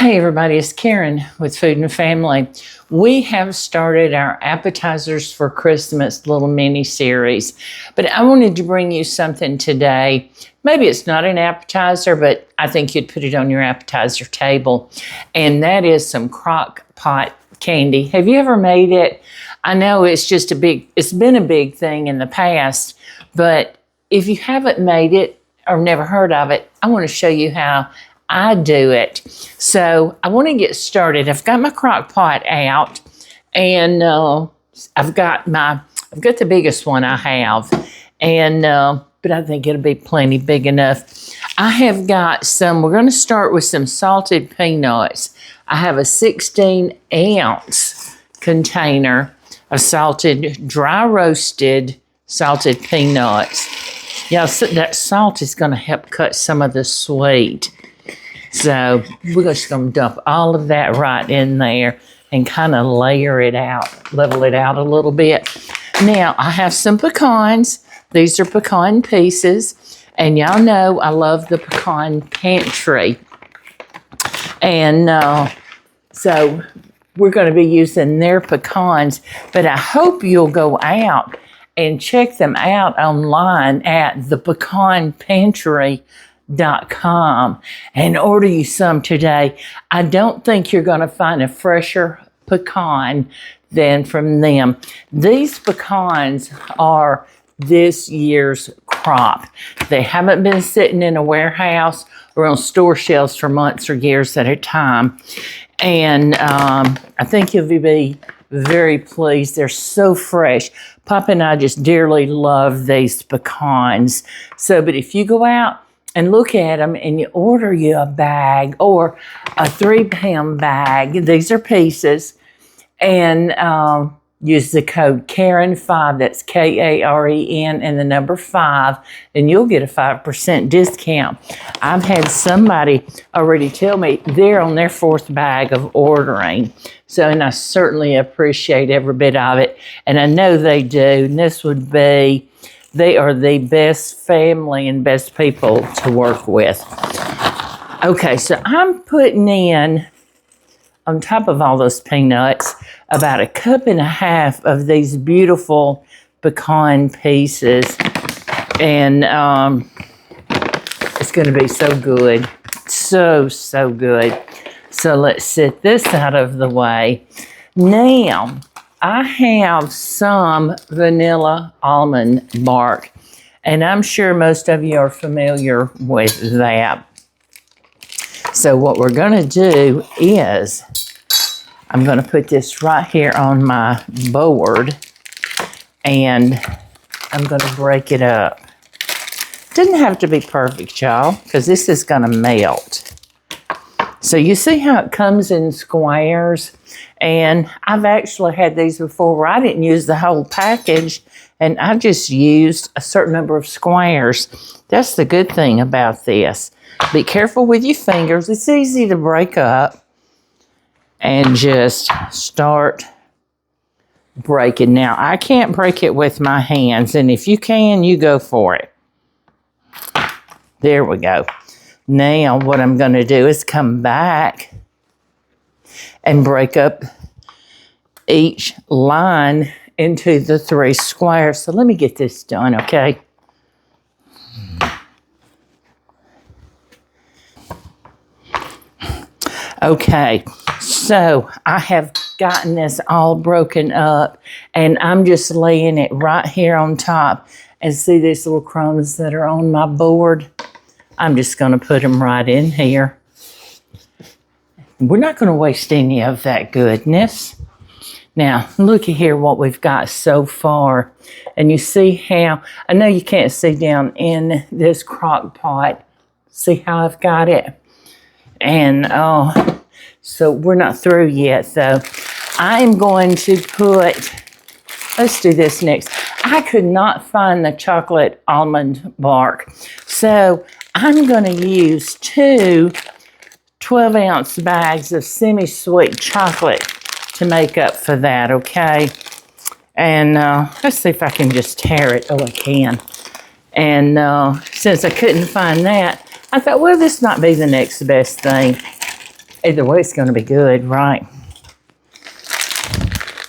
Hey everybody, it's Karen with Food and Family. We have started our Appetizers for Christmas little mini series, but I wanted to bring you something today. Maybe it's not an appetizer, but I think you'd put it on your appetizer table, and that is some Crockpot candy. Have you ever made it? I know it's been a big thing in the past, but if you haven't made it or never heard of it, I want to show you how I do it. So I want to get started. I've got my Crockpot out, and I've got the biggest one I have, and but I think it'll be plenty big enough. I have got we're going to start with some salted peanuts. I have a 16-ounce container of dry roasted salted peanuts. Yeah, so that salt is going to help cut some of the sweet. So we're just going to dump all of that right in there and kind of layer it out, level it out a little bit. Now, I have some pecans. These are pecan pieces. And y'all know I love the Pecan Pantry. And so we're going to be using their pecans. But I hope you'll go out and check them out online at thepecanpantry.com and order you some today. I don't think you're going to find a fresher pecan than from them. These pecans are this year's crop. They haven't been sitting in a warehouse or on store shelves for months or years at a time. And I think you'll be very pleased. They're so fresh. Papa and I just dearly love these pecans. But if you go out and look at them and you order you a bag or a 3-pound bag, these are pieces, and use the code Karen5, that's Karen and the number 5, and you'll get a 5% discount. I've had somebody already tell me they're on their 4th bag of ordering. And I certainly appreciate every bit of it, and I know they do, and they are the best family and best people to work with. Okay, so I'm putting in, on top of all those peanuts, about 1.5 cups of these beautiful pecan pieces. And it's going to be so good. So good. So let's set this out of the way. Now, I have some vanilla almond bark, and I'm sure most of you are familiar with that. So what we're going to do is I'm going to put this right here on my board, and I'm going to break it up. Doesn't have to be perfect, y'all, because this is going to melt. So you see how it comes in squares? And I've actually had these before where I didn't use the whole package, and I just used a certain number of squares. That's the good thing about this. Be careful with your fingers. It's easy to break up, and just start breaking. Now, I can't break it with my hands, and if you can, you go for it. There we go. Now, what I'm going to do is come back and break up each line into the 3 squares. So let me get this done, okay? Okay, so I have gotten this all broken up, and I'm just laying it right here on top. And see these little crumbs that are on my board? I'm just going to put them right in here. We're not going to waste any of that goodness. Now, look at here what we've got so far. And you see how, I know you can't see down in this crock pot. See how I've got it? And so we're not through yet, though. I'm going to let's do this next. I could not find the chocolate almond bark. So I'm going to use 2 12-ounce bags of semi-sweet chocolate to make up for that, okay? And let's see if I can just tear it. Oh, I can. And since I couldn't find that, I thought, well, this might be the next best thing. Either way, it's going to be good, right?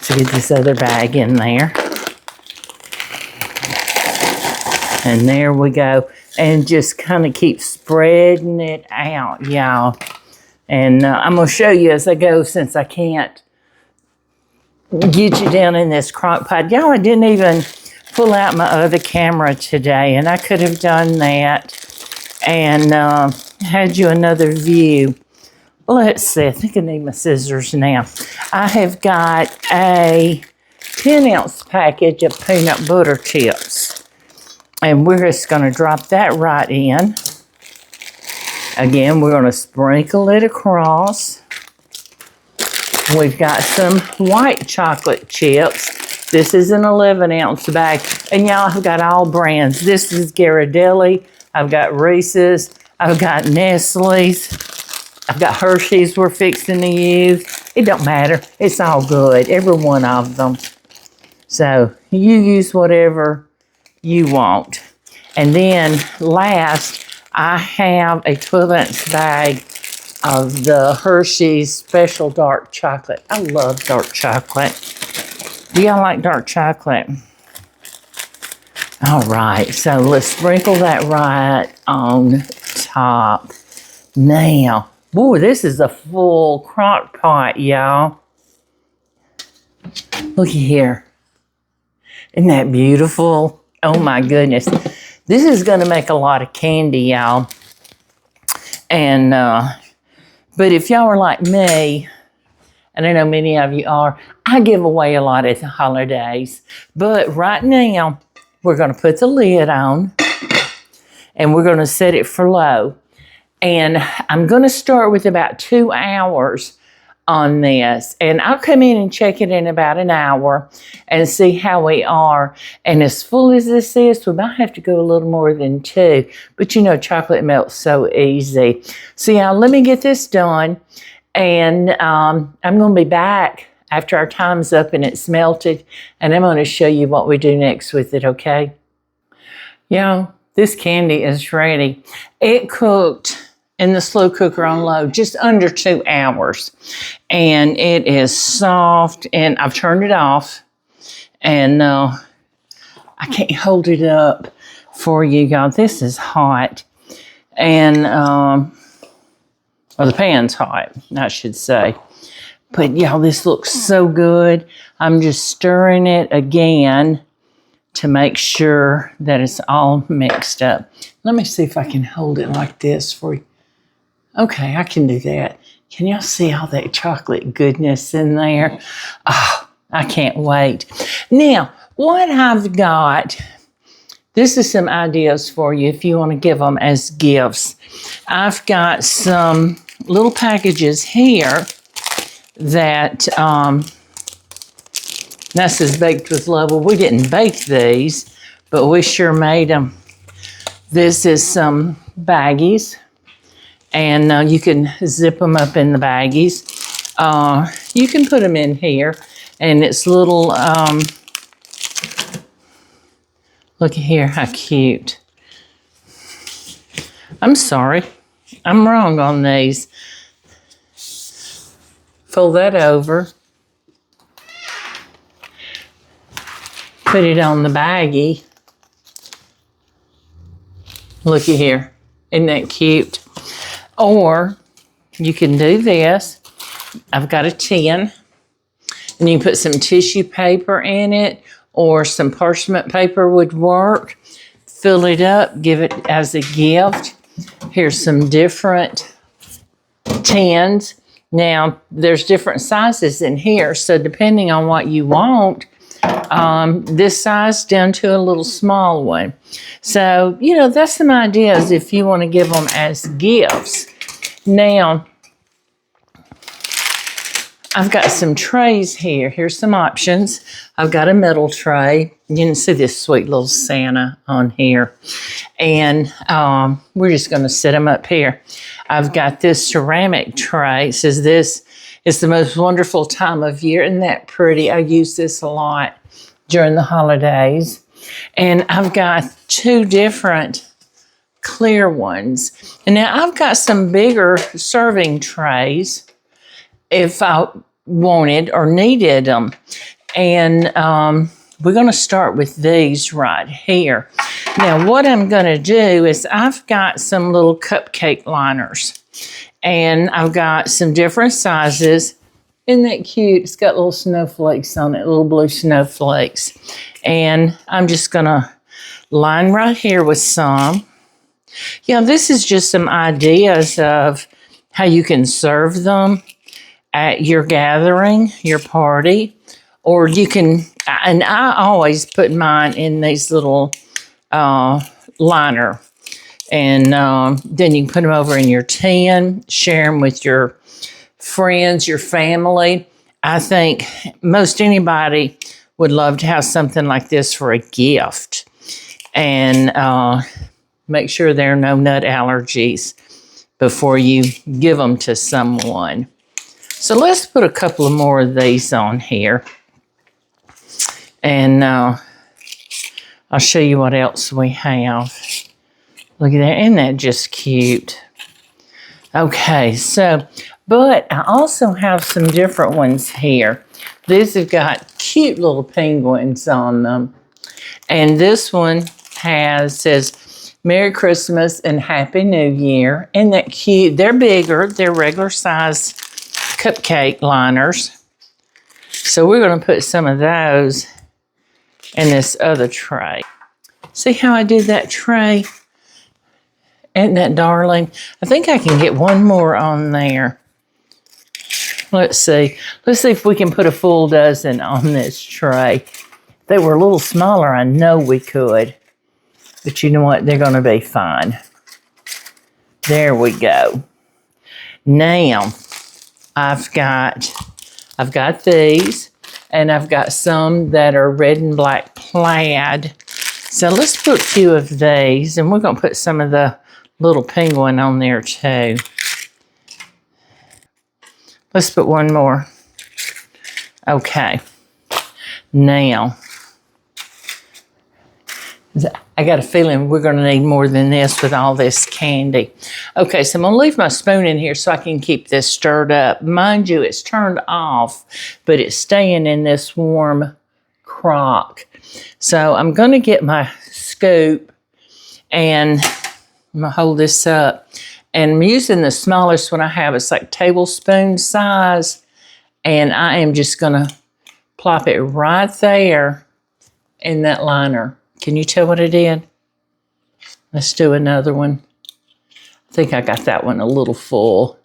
So get this other bag in there. And there we go. And just kind of keep spreading it out, y'all. And I'm going to show you as I go, since I can't get you down in this crock pot. Y'all, I didn't even pull out my other camera today, and I could have done that and had you another view. Let's see, I think I need my scissors now. I have got a 10-ounce package of peanut butter chips, and we're just going to drop that right in. Again, we're going to sprinkle it across. We've got some white chocolate chips. This is an 11-ounce bag. And y'all, I've got all brands. This is Ghirardelli. I've got Reese's. I've got Nestle's. I've got Hershey's we're fixing to use. It don't matter. It's all good. Every one of them. So you use whatever you want. And then last, I have a 12-ounce bag of the Hershey's Special Dark Chocolate. I love dark chocolate. Do y'all like dark chocolate? All right, so let's sprinkle that right on top. Now, boy, this is a full crock pot, y'all. Looky here. Isn't that beautiful? Oh my goodness. This is going to make a lot of candy, y'all. And, but if y'all are like me, and I know many of you are, I give away a lot at the holidays. But right now, we're going to put the lid on, and we're going to set it for low. And I'm going to start with about 2 hours on this. And I'll come in and check it in about an hour and see how we are. And as full as this is, we might have to go a little more than 2. But you know, chocolate melts so easy. So yeah, let me get this done. And I'm going to be back after our time's up and it's melted. And I'm going to show you what we do next with it, okay? Y'all, this candy is ready. It cooked in the slow cooker on low, just under 2 hours. And it is soft, and I've turned it off. And I can't hold it up for you guys. This is hot. And, well, the pan's hot, I should say. But y'all, this looks so good. I'm just stirring it again to make sure that it's all mixed up. Let me see if I can hold it like this for you. Okay, I can do that. Can y'all see all that chocolate goodness in there? Oh, I can't wait. Now, what I've got, this is some ideas for you if you want to give them as gifts. I've got some little packages here that, this is baked with love. Well, we didn't bake these, but we sure made them. This is some baggies. And you can zip them up in the baggies. You can put them in here. And it's little, look here, how cute. I'm sorry. I'm wrong on these. Fold that over. Put it on the baggie. Looky here. Isn't that cute? Or you can do this. I've got a tin, and you can put some tissue paper in it, or some parchment paper would work. Fill it up, give it as a gift. Here's some different tins. Now, there's different sizes in here, so depending on what you want, this size down to a little small one. So, you know, that's some ideas if you want to give them as gifts. Now, I've got some trays here. Here's some options. I've got a metal tray. You can see this sweet little Santa on here. And we're just going to set them up here. I've got this ceramic tray. It says this is the most wonderful time of year. Isn't that pretty? I use this a lot during the holidays. And I've got 2 different clear ones. And now I've got some bigger serving trays if I wanted or needed them. And we're going to start with these right here. Now what I'm going to do is I've got some little cupcake liners. And I've got some different sizes. Isn't that cute? It's got little snowflakes on it, little blue snowflakes. And I'm just going to line right here with some. Yeah, this is just some ideas of how you can serve them at your gathering, your party, or you can, and I always put mine in these little liner. And then you can put them over in your tin, share them with your friends, your family. I think most anybody would love to have something like this for a gift. And make sure there are no nut allergies before you give them to someone. So let's put a couple of more of these on here. And I'll show you what else we have. Look at that. Isn't that just cute? Okay, so, but I also have some different ones here. These have got cute little penguins on them. And this one says, Merry Christmas and Happy New Year. Isn't that cute? They're bigger. They're regular size cupcake liners. So we're going to put some of those in this other tray. See how I did that tray? Isn't that darling? I think I can get one more on there. Let's see. Let's see if we can put a full dozen on this tray. If they were a little smaller, I know we could. But you know what? They're going to be fine. There we go. Now, I've got these, and I've got some that are red and black plaid. So let's put 2 of these, and we're going to put some of the little penguin on there too. Let's put one more. Okay. Now, I got a feeling we're going to need more than this with all this candy. Okay, so I'm going to leave my spoon in here so I can keep this stirred up. Mind you, it's turned off, but it's staying in this warm crock. So I'm going to get my scoop and I'm going to hold this up. And I'm using the smallest one I have. It's like tablespoon size. And I am just going to plop it right there in that liner. Can you tell what I did? Let's do another one. I think I got that one a little full.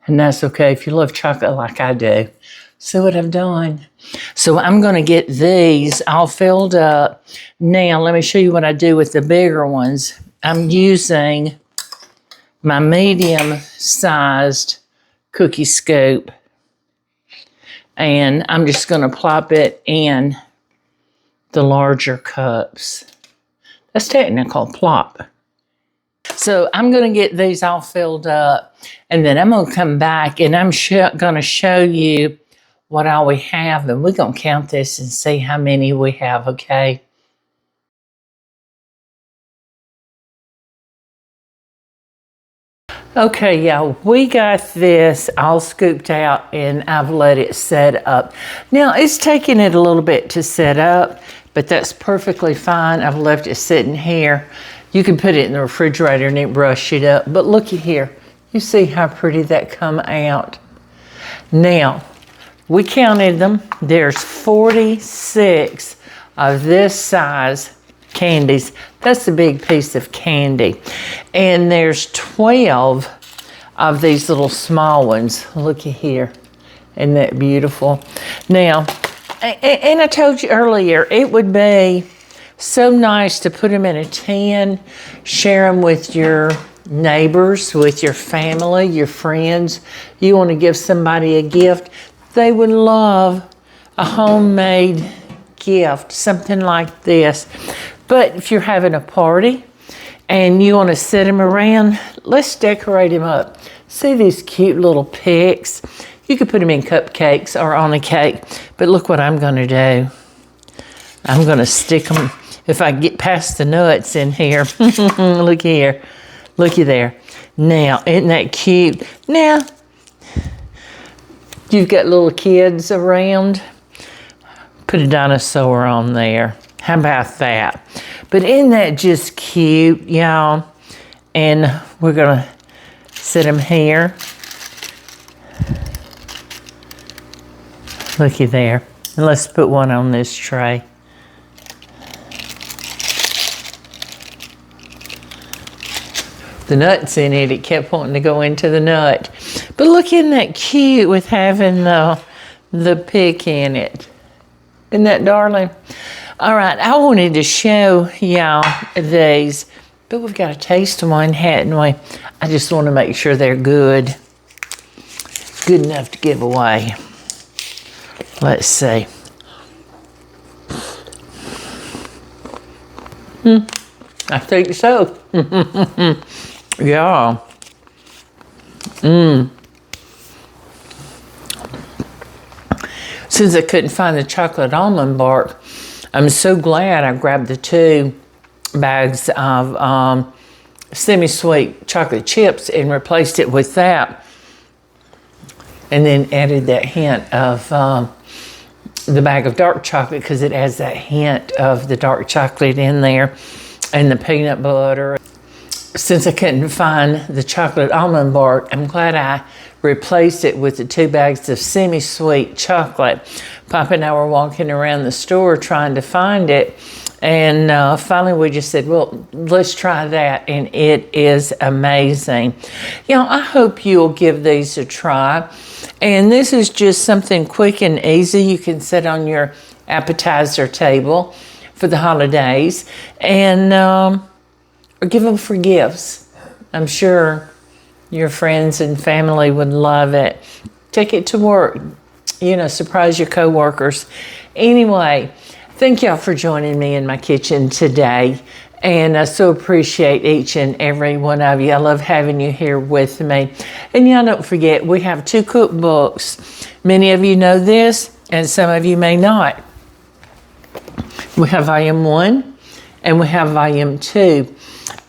And that's okay if you love chocolate like I do. See what I've done? So I'm going to get these all filled up. Now, let me show you what I do with the bigger ones. I'm using my medium-sized cookie scoop. And I'm just going to plop it in the larger cups. That's technical, plop. So I'm going to get these all filled up. And then I'm going to come back and I'm going to show you what all we have. And we're going to count this and see how many we have, okay? Okay, y'all, we got this all scooped out and I've let it set up. Now, it's taking it a little bit to set up, but that's perfectly fine. I've left it sitting here. You can put it in the refrigerator and it brush it up. But looky here. You see how pretty that come out. Now, we counted them. There's 46 of this size candies. That's a big piece of candy. And there's 12 of these little small ones. Looky here. Isn't that beautiful? Now, and I told you earlier, it would be so nice to put them in a tin, share them with your neighbors, with your family, your friends. You want to give somebody a gift, they would love a homemade gift, something like this. But if you're having a party and you want to set them around, let's decorate them up. See these cute little picks? You could put them in cupcakes or on a cake. But look what I'm going to do. I'm going to stick them, if I get past the nuts in here. Look here. Looky there. Now, isn't that cute? Now, you've got little kids around. Put a dinosaur on there. How about that? But isn't that just cute, y'all? And we're going to set them here. Looky there. And let's put one on this tray. The nuts in it, it kept wanting to go into the nut. But look, isn't that cute with having the pick in it? Isn't that darling? All right, I wanted to show y'all these, but we've got to taste one, hadn't we? I just want to make sure they're good. Good enough to give away. Let's see. I think so. Yeah. Since I couldn't find the chocolate almond bark, I'm so glad I grabbed the 2 bags of semi-sweet chocolate chips and replaced it with that. And then added that hint of the bag of dark chocolate, because it has that hint of the dark chocolate in there, and the peanut butter. Since I couldn't find the chocolate almond bark, I'm glad I replaced it with the 2 bags of semi-sweet chocolate. Papa and I were walking around the store trying to find it, and finally we just said, well, let's try that, and it is amazing. You know, I hope you'll give these a try. And this is just something quick and easy you can set on your appetizer table for the holidays, and or give them for gifts. I'm sure your friends and family would love it. Take it to work, you know, surprise your coworkers. Anyway, thank y'all for joining me in my kitchen today. And I so appreciate each and every one of you. I love having you here with me. And y'all don't forget, we have 2 cookbooks. Many of you know this, and some of you may not. We have volume 1, and we have volume 2.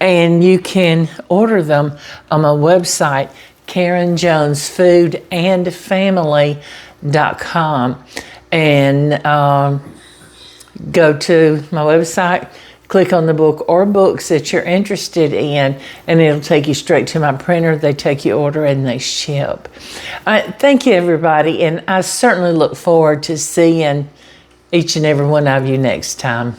And you can order them on my website, KarenJonesFoodAndFamily.com. And go to my website, click on the book or books that you're interested in, and it'll take you straight to my printer. They take your order and they ship. Thank you, everybody, and I certainly look forward to seeing each and every one of you next time.